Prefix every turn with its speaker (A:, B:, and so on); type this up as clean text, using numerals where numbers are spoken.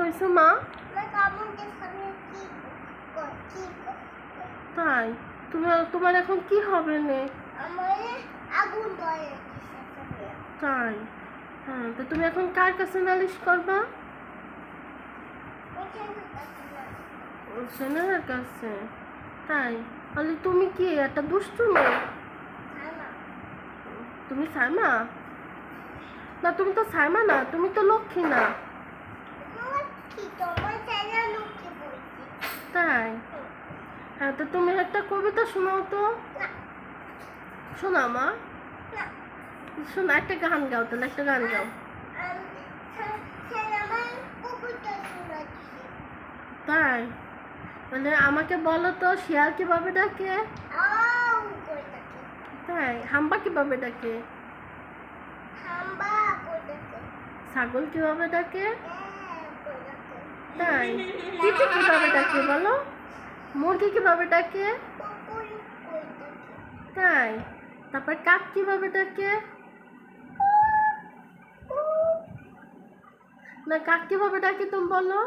A: হয়েছে মা? তাই তোমার এখন কি হবে নে? তাই হ্যাঁ, তো তুমি এখন কার কাছে নালিশ করবা? সেনার কাছে। তাই তাহলে তুমি কি একটা দুষ্টু মেয়ে? তুমি সাইমা না? তুমি তো সাইমা না, তুমি তো লক্ষ্মী না। তাই হ্যাঁ, তো তুমি একটা কবিতা শোনাও তো। শোনাও মা, শোনা, একটা গান গাও, তাহলে একটা গান গাও। তাই মানে আমাকে বলো তো, শিয়াল কিভাবে ডাকে? তাই হাম্বা কিভাবে ডাকে? ছাগল কিভাবে ডাকে? তাই চিঠি কিভাবে ডাকে বলো? মুরগি কিভাবে ডাকে? তাই তারপর কাক কিভাবে ডাকে? না, কাক কিভাবে ডাকে তুমি বলো?